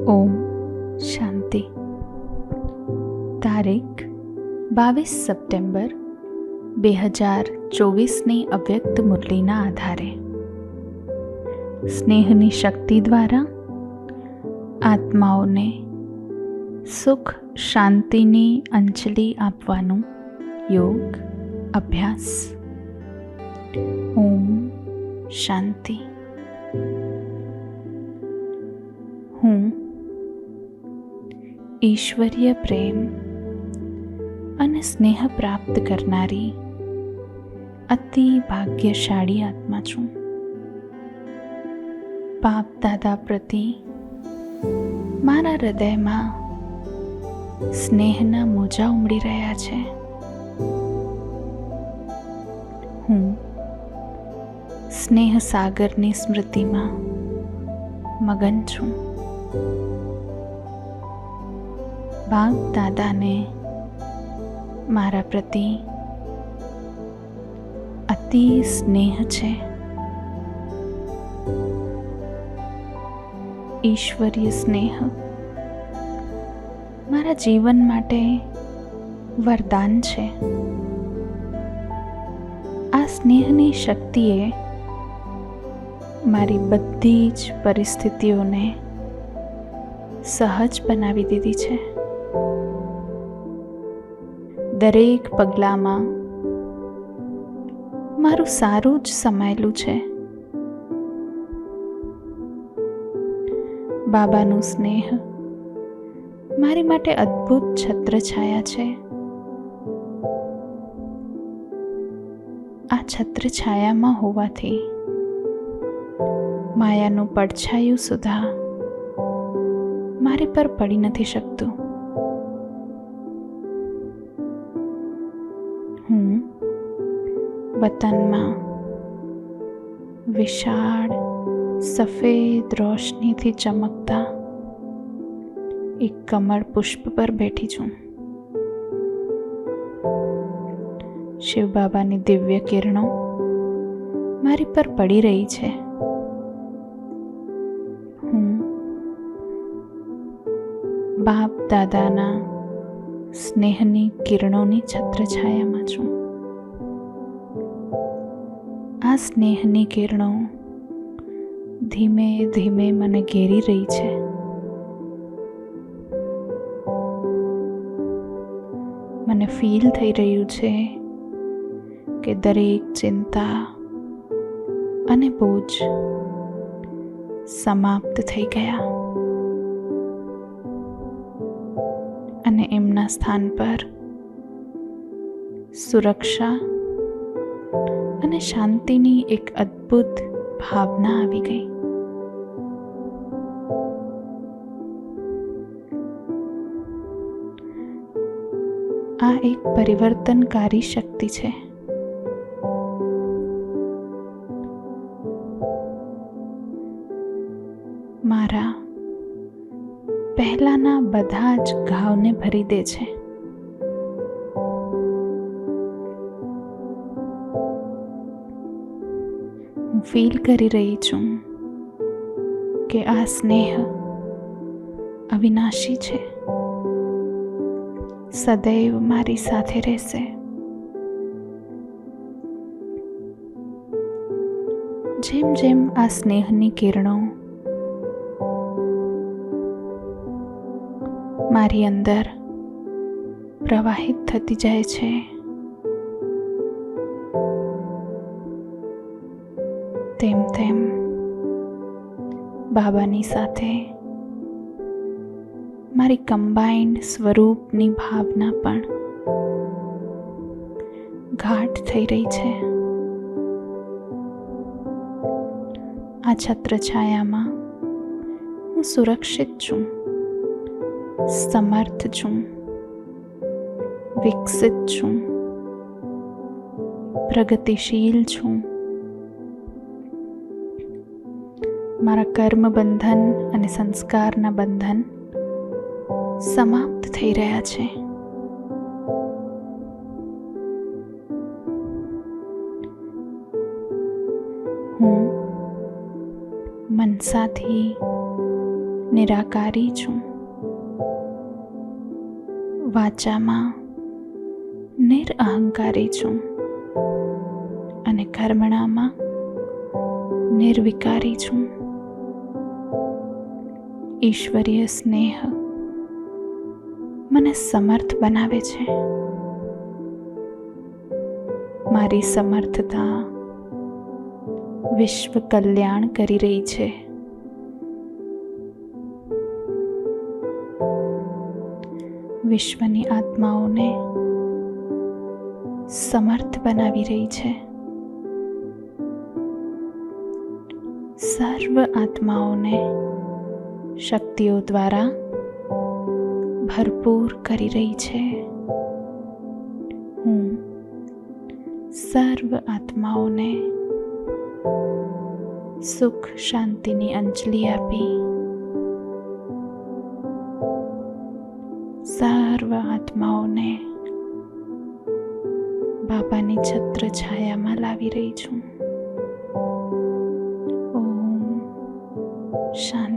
ઓમ શાંતિ. તારીખ 22 સપ્ટેમ્બર 2024ની અવ્યક્ત મુરલીના આધારે સ્નેહની શક્તિ દ્વારા આત્માઓને સુખ શાંતિની અંજલિ આપવાનું યોગ અભ્યાસ. ઓમ શાંતિ. હું ઈશ્વરીય પ્રેમ અને સ્નેહ પ્રાપ્ત કરનારી અતિ ભાગ્યશાળી આત્મા છું. બાપ દાદા પ્રતિ મારા હૃદયમાં સ્નેહના મોજા ઉમડી રહ્યા છે. હું સ્નેહ સાગરની સ્મૃતિમાં મગન છું. બાપ દાદાને મારા પ્રતિ અતિ સ્નેહ છે. ઈશ્વરીય સ્નેહ મારા જીવન માટે વરદાન છે. આ સ્નેહની શક્તિએ મારી બધી જ પરિસ્થિતિઓને સહજ બનાવી દીધી છે. દરેક પગલામાં મારું સારું જ સમાયેલું છે. બાબાનું સ્નેહ મારી માટે અદ્ભુત છત્રછાયા છે. આ છત્રછાયામાં હોવાથી માયાનું પડછાયું સુધા મારી પર પડી નથી શકતું. હું વતનમાં વિશાળ સફેદ રોશનીથી ચમકતા એક કમળ પુષ્પ પર બેઠી છું. શિવ બાબાની દિવ્ય કિરણો મારી પર પડી રહી છે. હું બાપ દાદાના સ્નેહની કિરણોની છત્રછાયામાં છું. આ સ્નેહની કિરણો ધીમે ધીમે મને ઘેરી રહી છે. મને ફીલ થઈ રહ્યું છે કે દરેક ચિંતા અને બોજ સમાપ્ત થઈ ગયા અને એમના સ્થાન પર સુરક્ષા અને શાંતિની એક અદ્ભુત ભાવના આવી ગઈ. આ એક પરિવર્તનકારી શક્તિ છે. મારા પહેલાના બધા જ ઘાવને ભરી દે છે. હું ફીલ કરી રહી છું કે આ સ્નેહ અવિનાશી છે, સદૈવ મારી સાથે રહેશે. જેમ જેમ આ સ્નેહની કિરણો મારી અંદર પ્રવાહિત થતી જાય છે, તેમ તેમ બાબાની સાથે મારી કમ્બાઇન્ડ સ્વરૂપની ભાવના પણ ગાઢ થઈ રહી છે. આ છત્રછાયામાં હું સુરક્ષિત છું, સમર્થ છું, વિકસિત છું, પ્રગતિશીલ છું. મારા કર્મ બંધન અને સંસ્કારના બંધન સમાપ્ત થઈ રહ્યા છે. હું મનસાથી નિરાકારી છું. વાચામાં નિરઅહંકારી છું અને કર્મણામાં નિર્વિકારી છું. ઈશ્વરીય સ્નેહ મને સમર્થ બનાવે છે. મારી સમર્થતા વિશ્વ કલ્યાણ કરી રહી છે. વિશ્વની આત્માઓને સમર્થ બનાવી રહી છે. સર્વ આત્માઓને શક્તિઓ દ્વારા ભરપૂર કરી રહી છે. હું સર્વ આત્માઓને સુખ શાંતિની અંજલિ આપી સર્વ આત્માઓને બાબાની છત્ર છાયામાં લાવી રહી છું. ઓમ શાંતિ.